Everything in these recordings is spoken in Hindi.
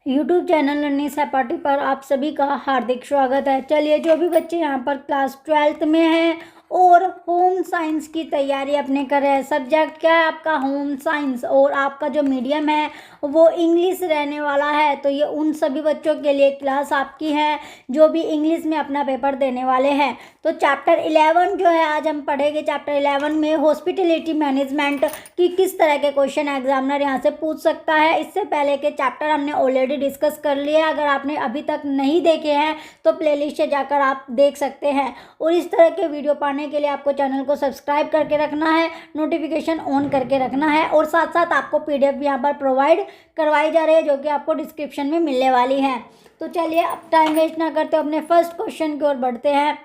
यूट्यूब चैनल लर्निंग सहपाठी पर आप सभी का हार्दिक स्वागत है। चलिए, जो भी बच्चे यहाँ पर क्लास 12th में हैं और होम साइंस की तैयारी अपने कर रहे हैं, सब्जेक्ट क्या है आपका होम साइंस, और आपका जो मीडियम है वो इंग्लिश रहने वाला है, तो ये उन सभी बच्चों के लिए क्लास आपकी है जो भी इंग्लिश में अपना पेपर देने वाले हैं। तो चैप्टर 11 जो है आज हम पढ़ेंगे। चैप्टर 11 में हॉस्पिटैलिटी मैनेजमेंट की किस तरह के क्वेश्चन एग्जामिनर यहाँ से पूछ सकता है। इससे पहले के चैप्टर हमने ऑलरेडी डिस्कस कर लिया। अगर आपने अभी तक नहीं देखे हैं तो प्लेलिस्ट से जाकर आप देख सकते हैं। और इस तरह के वीडियो पाने के लिए आपको चैनल को सब्सक्राइब करके रखना है, नोटिफिकेशन ऑन करके रखना है, और साथ साथ आपको PDF भी यहाँ पर प्रोवाइड करवाई जा रही है जो कि आपको डिस्क्रिप्शन में मिलने वाली है। तो चलिए, अब टाइम वेस्ट ना करते अपने फर्स्ट क्वेश्चन की ओर बढ़ते हैं।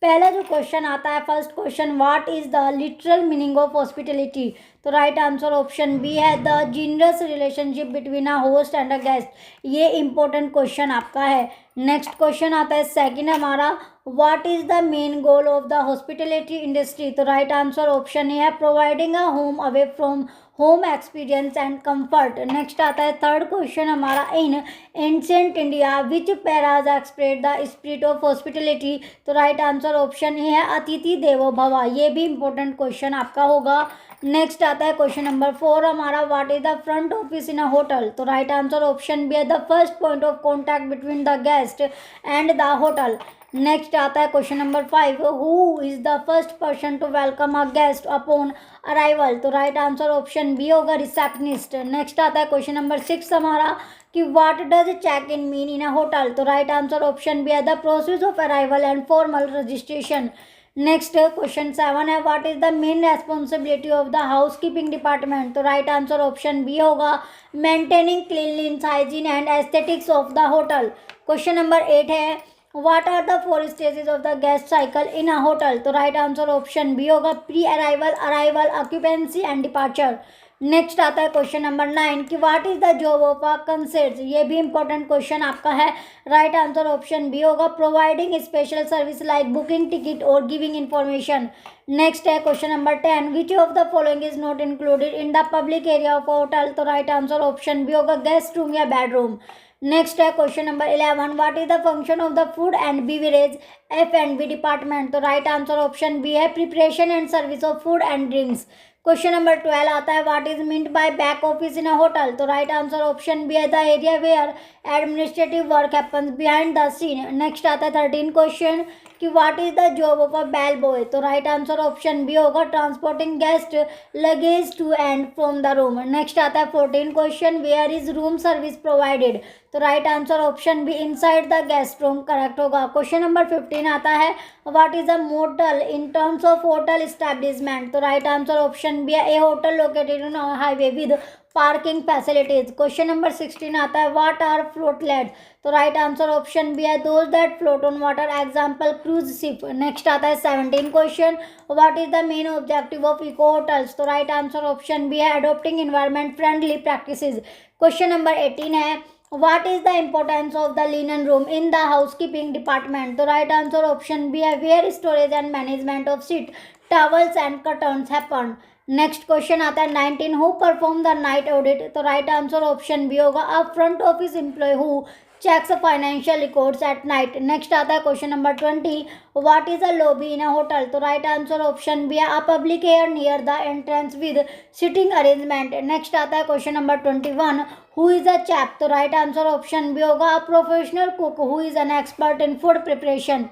पहला जो क्वेश्चन आता है, first question, what is the literal meaning of hospitality. तो राइट आंसर ऑप्शन बी है the generous relationship between a host and a guest. ये इंपॉर्टेंट क्वेश्चन आपका है। नेक्स्ट क्वेश्चन आता है सेकंड हमारा, what is the main goal of the hospitality industry. तो राइट आंसर ऑप्शन ए है providing a home away from home experience and comfort. Next आता है थर्ड क्वेश्चन हमारा, इन ancient India which paras express the spirit of hospitality. तो राइट आंसर ऑप्शन ए है अतिथि देवो भव। ये भी इंपॉर्टेंट क्वेश्चन आपका होगा। नेक्स्ट आता है क्वेश्चन नंबर 4 हमारा, what is the front office in a hotel. तो राइट आंसर ऑप्शन बी है the first point of contact between the guest and the hotel. Next आता है question number 5, who is the first person to welcome a guest upon arrival. तो राइट आंसर ऑप्शन बी होगा रिसेप्शनिस्ट। नेक्स्ट आता है क्वेश्चन नंबर 6 हमारा कि what does check in mean in a hotel. तो राइट आंसर ऑप्शन बी है the process of arrival and formal registration. Next question 7 है, what is the main responsibility of the housekeeping department. तो राइट आंसर ऑप्शन बी होगा maintaining cleanliness, hygiene and aesthetics of the hotel. Question number 8 है, what are the 4 stages of the guest cycle in a hotel. तो राइट आंसर ऑप्शन बी होगा pre arrival, arrival, occupancy and departure. Next आता है क्वेश्चन नंबर 9 कि what is the job of a concierge. ये भी इंपॉर्टेंट क्वेश्चन आपका है। राइट आंसर ऑप्शन बी होगा providing special service like booking ticket और गिविंग इंफॉर्मेशन। नेक्स्ट है question number 10, which of the following is not included in the public area of hotel. तो राइट आंसर ऑप्शन बी होगा गेस्ट रूम या बेडरूम। नेक्स्ट है question number 11, what is the function of the food and beverage F&B department. तो राइट आंसर ऑप्शन बी है preparation and service of food and drinks. Question number 12 आता है, what is meant by back office in a hotel. तो राइट आंसर ऑप्शन बी है the area where administrative work happens behind the scene. Next आता है 13 क्वेश्चन कि what is the job of a bell boy. तो राइट आंसर ऑप्शन बी होगा transporting guest luggage to and from the room. Next आता है 14 question, where is room service provided. तो right answer option B inside the guest room correct होगा। क्वेश्चन नंबर 15 आता है, what is a motel in terms of hotel establishment. तो राइट आंसर ऑप्शन बी है a hotel located on highway with parking facilities. Question number 16 आता है, व्हाट आर फ्लोटलेट्स। तो राइट आंसर ऑप्शन बी है those that float on water, example cruise ship. Next आता है 17 question, what is the main objective of eco hotels. तो राइट आंसर ऑप्शन बी है adopting environment friendly practices. Question number 18 है, what is the importance of the linen room in the housekeeping department। तो right answer option B है where storage and management of sheet towels and curtains happen। Next question आता है 19, who perform the night audit. तो राइट आंसर ऑप्शन बी होगा a front office employee who checks financial records at night. Next आता है question number 20, what is a lobby in a hotel. तो राइट आंसर ऑप्शन बी है a public area near the entrance with sitting arrangement. Next आता है question number 21, who is a chef. तो राइट आंसर ऑप्शन बी होगा a professional cook who is an expert in food preparation.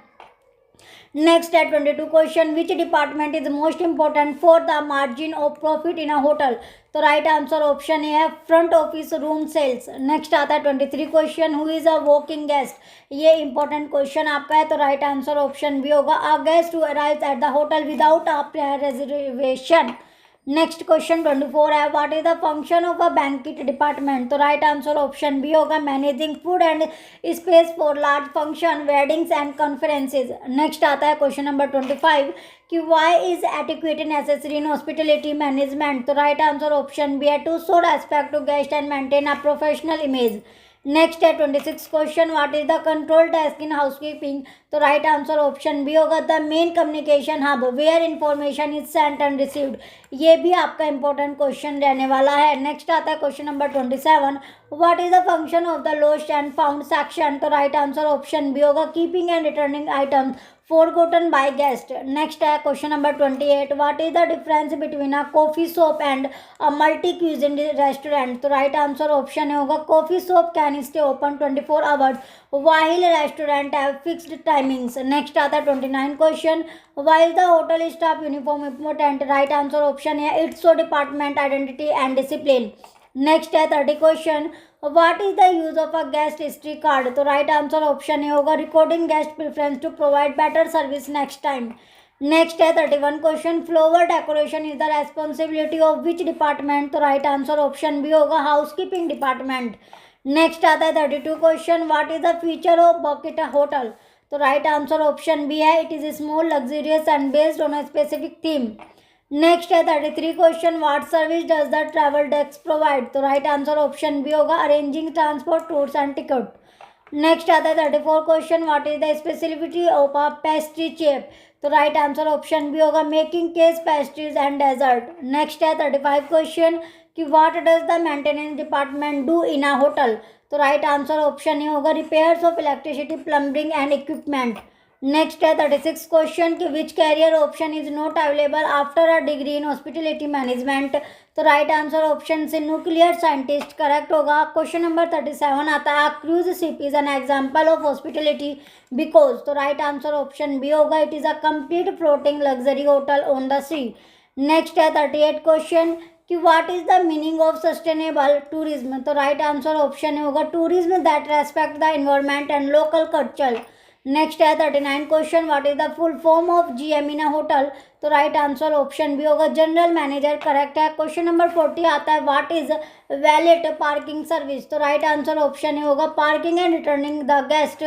Next है 22 question, which department is most important for the margin of profit in a hotel. तो राइट आंसर ऑप्शन ए है front office room sales. Next आता है 23 question, who is a walking guest. ये इंपॉर्टेंट क्वेश्चन आपका है। तो राइट आंसर ऑप्शन बी होगा a guest who arrives at the hotel without a prior reservation. Next question 24 है, what is the function of a banquet department. तो राइट आंसर ऑप्शन बी होगा managing food and space for large function, weddings and conferences. Next आता है क्वेश्चन नंबर 25 कि why is etiquette necessary in hospitality management. तो राइट आंसर ऑप्शन बी है to show respect to guest and maintain a professional image. Next है 26 question, what is the control task in housekeeping? तो राइट आंसर ऑप्शन बी होगा the main communication hub where information is sent and received. ये भी आपका इंपॉर्टेंट क्वेश्चन रहने वाला है। नेक्स्ट आता है question number 27, what is the function of the lost and found section? तो राइट आंसर ऑप्शन बी होगा keeping and returning items forgotten by guest। Next है question number 28, what is the difference between a coffee shop and a multi cuisine restaurant? तो राइट आंसर ऑप्शन होगा coffee shop can stay open 24 hours while restaurant have fixed timings. Next आता है 29 question, why is the hotel staff uniform important? Right answer option है it's show department identity and discipline. Next है 30 question, what is the use of a guest history card? तो राइट आंसर ऑप्शन ए होगा recording guest preference to provide better service next time. Next है 31 question, flower decoration is the responsibility of which department? तो राइट आंसर ऑप्शन बी होगा हाउसकीपिंग डिपार्टमेंट। नेक्स्ट आता है 32 question, what is the feature of बकेट होटल? तो राइट आंसर ऑप्शन बी है it is small luxurious and based on a specific theme. Next है 33 question, what service does the travel desk provide? तो राइट आंसर ऑप्शन बी होगा arranging transport tours and ticket. Next आता है 34 question, what is the speciality of a pastry chef? तो राइट आंसर ऑप्शन बी होगा making cake pastries and dessert. Next है 35 क्वेश्चन कि what does the maintenance department do in a hotel? तो राइट आंसर ऑप्शन ए होगा repairs of electricity plumbing and equipment. Next है 36 क्वेश्चन कि which career option is not available after a degree in hospitality management? तो right answer option C nuclear scientist correct होगा। क्वेश्चन नंबर 37 आता है cruise ship is an example of hospitality because? तो राइट आंसर ऑप्शन बी होगा it is a complete floating luxury hotel on the sea. Next है 38 क्वेश्चन कि what is the meaning of sustainable tourism? तो राइट आंसर ऑप्शन होगा tourism that respect the environment and local culture. Next है 39 question, what is the full form of GM in a hotel? तो राइट आंसर ऑप्शन बी होगा जनरल मैनेजर करेक्ट है। क्वेश्चन नंबर 40 आता है what is valet parking service? तो राइट आंसर ऑप्शन ए होगा parking and returning the guest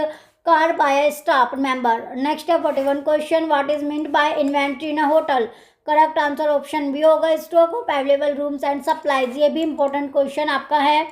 car by staff member. Next है 41 question, what is meant by inventory in a hotel? Correct answer option B होगा stock of available rooms and supplies. ये भी इंपॉर्टेंट क्वेश्चन आपका है।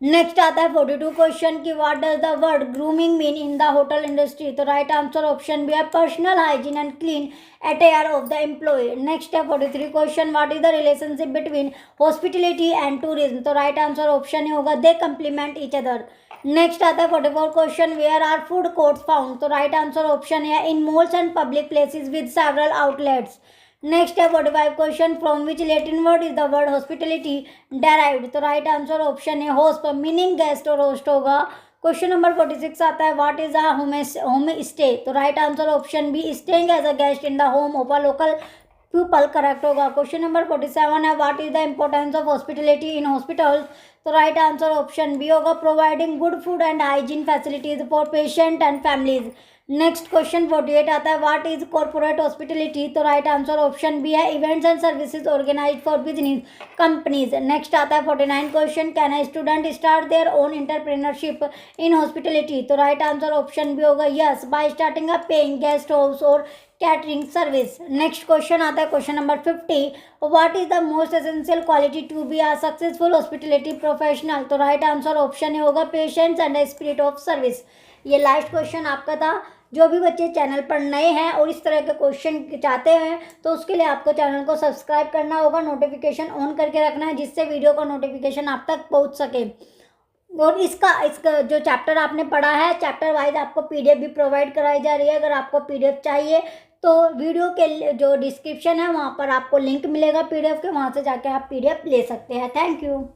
नेक्स्ट आता है 42 क्वेश्चन की what does the word grooming mean in the hotel industry? तो राइट आंसर ऑप्शन बी है personal hygiene and clean attire of the employee. Next है 43 question, what is the relationship between hospitality and tourism? तो राइट आंसर ऑप्शन होगा they complement each other. Next आता है 44 question, where are food courts found? तो राइट आंसर ऑप्शन है in malls and public places with several outlets. Next है 45 question, from which Latin word is the word hospitality derived? तो राइट आंसर ऑप्शन है होस्ट मीनिंग गेस्ट और होस्ट होगा। क्वेश्चन नंबर 46 आता है what is a home stay? तो right answer option B staying as a guest in the home of a local people correct होगा। क्वेश्चन नंबर 47 है what is the importance of hospitality in hospitals? तो राइट आंसर ऑप्शन बी होगा providing good food and hygiene facilities for patient and families. Next question 48 आता है व्हाट इज कॉर्पोरेट हॉस्पिटलिटी? तो राइट आंसर ऑप्शन बी है events and services organised for business companies. Next आता है 49 question, can a student start their own entrepreneurship in hospitality? तो राइट आंसर ऑप्शन बी होगा yes by starting a paying guest house और कैटरिंग सर्विस। नेक्स्ट क्वेश्चन आता है question number 50, what is the most essential quality to be a successful hospitality professional? तो राइट आंसर ऑप्शन ए होगा patience and spirit of service. ये लास्ट क्वेश्चन आपका था। जो भी बच्चे चैनल पर नए हैं और इस तरह के क्वेश्चन चाहते हैं तो उसके लिए आपको चैनल को सब्सक्राइब करना होगा, नोटिफिकेशन ऑन करके रखना है जिससे वीडियो का नोटिफिकेशन आप तक पहुंच सके। और इसका जो चैप्टर आपने पढ़ा है चैप्टर वाइज आपको पीडीएफ भी प्रोवाइड कराई जा रही है। अगर आपको पीडीएफ चाहिए तो वीडियो के जो डिस्क्रिप्शन है वहाँ पर आपको लिंक मिलेगा पीडीएफ के, वहाँ से जाके आप पीडीएफ ले सकते हैं। Thank you.